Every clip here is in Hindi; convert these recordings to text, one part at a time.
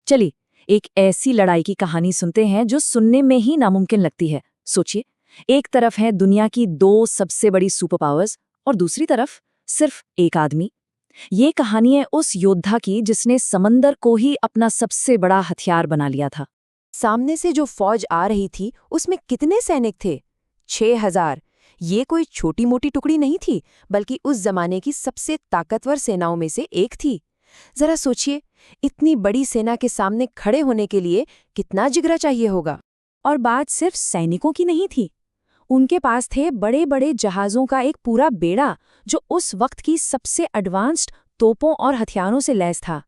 चलिए एक ऐसी लड़ाई की कहानी सुनते हैं जो सुनने में ही नामुमकिन लगती है। सोचिए, एक तरफ है दुनिया की दो सबसे बड़ी सुपर पावर्स और दूसरी तरफ सिर्फ एक आदमी। ये कहानी है उस योद्धा की जिसने समंदर को ही अपना सबसे बड़ा हथियार बना लिया था। सामने से जो फौज आ रही थी उसमें कितने सैनिक थे? 6000। ये कोई छोटी मोटी टुकड़ी नहीं थी, बल्कि उस जमाने की सबसे ताकतवर सेनाओं में से एक थी। जरा सोचिए, इतनी बड़ी सेना के सामने खड़े होने के लिए कितना जिगरा चाहिए होगा। और बात सिर्फ सैनिकों की नहीं थी। उनके पास थे बड़े बड़े जहाज़ों का एक पूरा बेड़ा जो उस वक्त की सबसे एडवांस्ड तोपों और हथियारों से लैस था।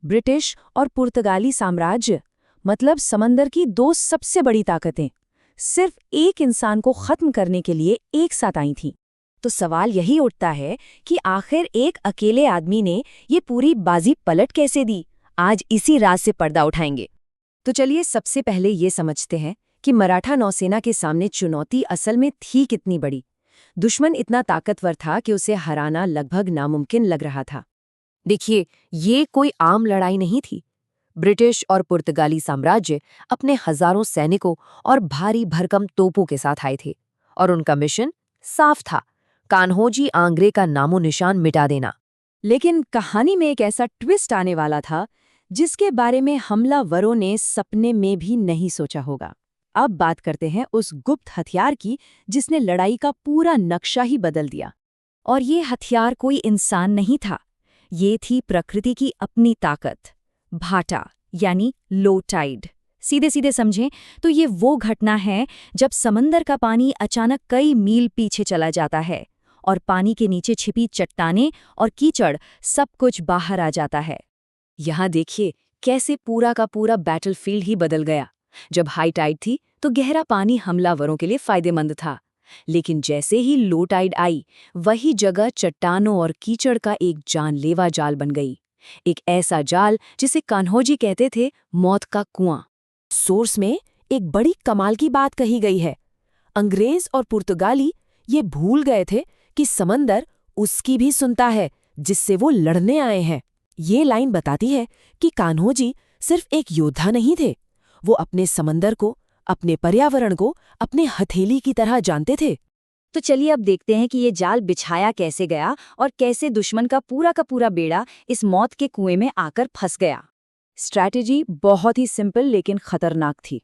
ब्रिटिश और पुर्तगाली साम्राज्य, मतलब समंदर की दो सबसे बड़ी ताकतें, सिर्फ एक इंसान को खत्म करने के लिए एक साथ आई थीं। तो सवाल यही उठता है कि आखिर एक अकेले आदमी ने ये पूरी बाजी पलट कैसे दी। आज इसी राज से पर्दा उठाएंगे। तो चलिए सबसे पहले ये समझते हैं कि मराठा नौसेना के सामने चुनौती असल में थी कितनी बड़ी। दुश्मन इतना ताकतवर था कि उसे हराना लगभग नामुमकिन लग रहा था। देखिए, ये कोई आम लड़ाई नहीं थी। ब्रिटिश और पुर्तगाली साम्राज्य अपने हजारों सैनिकों और भारी भरकम तोपों के साथ आए थे, और उनका मिशन साफ था, कान्होजी आंग्रे का नामो निशान मिटा देना। लेकिन कहानी में एक ऐसा ट्विस्ट आने वाला था जिसके बारे में हमलावरों ने सपने में भी नहीं सोचा होगा। अब बात करते हैं उस गुप्त हथियार की जिसने लड़ाई का पूरा नक्शा ही बदल दिया। और ये हथियार कोई इंसान नहीं था, ये थी प्रकृति की अपनी ताकत, भाटा यानी लो टाइड। सीधे सीधे समझें तो ये वो घटना है जब समंदर का पानी अचानक कई मील पीछे चला जाता है और पानी के नीचे छिपी चट्टानें और कीचड़ सब कुछ बाहर आ जाता है। यहाँ देखिए कैसे पूरा का पूरा बैटलफील्ड ही बदल गया। जब हाई टाइड थी तो गहरा पानी हमलावरों के लिए फायदेमंद था, लेकिन जैसे ही लो टाइड आई, वही जगह चट्टानों और कीचड़ का एक जानलेवा जाल बन गई। एक ऐसा जाल जिसे कान्होजी कहते थे मौत का कुआं। सोर्स में एक बड़ी कमाल की बात कही गई है। अंग्रेज और पुर्तगाली ये भूल गए थे कि समंदर उसकी भी सुनता है जिससे वो लड़ने आए हैं। ये लाइन बताती है कि कान्होजी सिर्फ एक योद्धा नहीं थे, वो अपने समंदर को, अपने पर्यावरण को अपने हथेली की तरह जानते थे। तो चलिए अब देखते हैं कि ये जाल बिछाया कैसे गया और कैसे दुश्मन का पूरा बेड़ा इस मौत के कुएं में आकर फंस गया। स्ट्रैटेजी बहुत ही सिंपल लेकिन खतरनाक थी।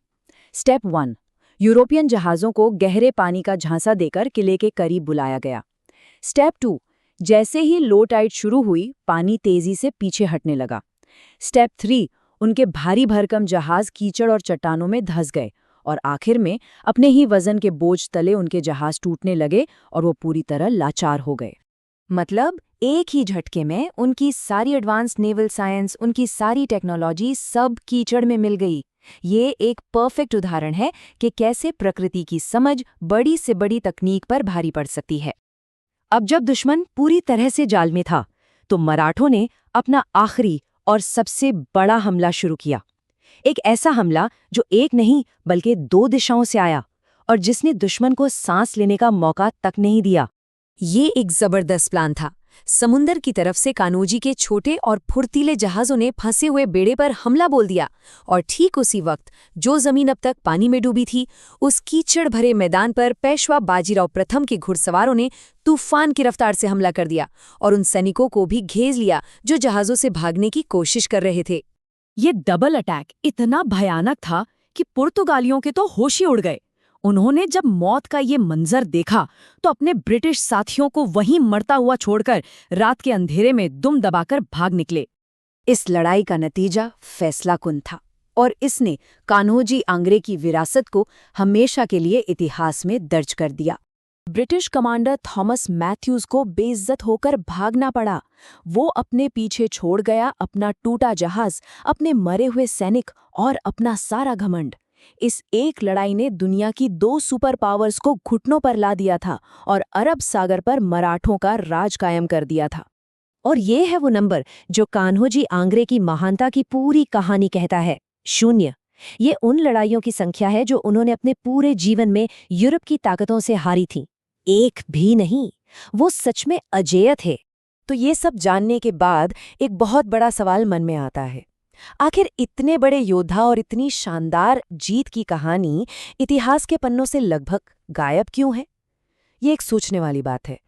स्टेप 1, यूरोपियन जहाज़ों को गहरे पानी का झांसा देकर किले के करीब बुलाया गया। स्टेप 2, जैसे ही लो टाइड शुरू हुई, पानी तेजी से पीछे हटने लगा। स्टेप 3, उनके भारी भरकम जहाज कीचड़ और चट्टानों में धंस गए और आखिर में अपने ही वजन के बोझ तले उनके जहाज टूटने लगे और वो पूरी तरह लाचार हो गए। मतलब एक ही झटके में उनकी सारी एडवांस नेवल साइंस, उनकी सारी टेक्नोलॉजी सब कीचड़ में मिल गई। ये एक परफेक्ट उदाहरण है कि कैसे प्रकृति की समझ बड़ी से बड़ी तकनीक पर भारी पड़ सकती है। अब जब दुश्मन पूरी तरह से जाल में था, तो मराठों ने अपना आखिरी और सबसे बड़ा हमला शुरू किया। एक ऐसा हमला जो एक नहीं बल्कि दो दिशाओं से आया और जिसने दुश्मन को सांस लेने का मौका तक नहीं दिया। ये एक जबरदस्त प्लान था। समुंदर की तरफ से कान्होजी के छोटे और फुर्तीले जहाज़ों ने फंसे हुए बेड़े पर हमला बोल दिया, और ठीक उसी वक्त जो जमीन अब तक पानी में डूबी थी, उस कीचड़ भरे मैदान पर पेशवा बाजीराव प्रथम के घुड़सवारों ने तूफान की रफ्तार से हमला कर दिया और उन सैनिकों को भी घेर लिया जो जहाज़ों से भागने की कोशिश कर रहे थे। ये डबल अटैक इतना भयानक था कि पुर्तगालियों के तो होश ही उड़ गए। उन्होंने जब मौत का ये मंजर देखा तो अपने ब्रिटिश साथियों को वहीं मरता हुआ छोड़कर रात के अंधेरे में दुम दबाकर भाग निकले। इस लड़ाई का नतीजा फैसलाकुन था और इसने कान्होजी आंग्रे की विरासत को हमेशा के लिए इतिहास में दर्ज कर दिया। ब्रिटिश कमांडर थॉमस मैथ्यूज को बेइज्जत होकर भागना पड़ा। वो अपने पीछे छोड़ गया अपना टूटा जहाज, अपने मरे हुए सैनिक और अपना सारा घमंड। इस एक लड़ाई ने दुनिया की दो सुपर पावर्स को घुटनों पर ला दिया था और अरब सागर पर मराठों का राज कायम कर दिया था। और ये है वो नंबर जो कान्होजी आंग्रे की महानता की पूरी कहानी कहता है, 0। ये उन लड़ाइयों की संख्या है जो उन्होंने अपने पूरे जीवन में यूरोप की ताकतों से हारी थी। एक भी नहीं, वो सच में अजेय थे। तो ये सब जानने के बाद एक बहुत बड़ा सवाल मन में आता है, आखिर इतने बड़े योद्धा और इतनी शानदार जीत की कहानी इतिहास के पन्नों से लगभग गायब क्यों है? ये एक सोचने वाली बात है।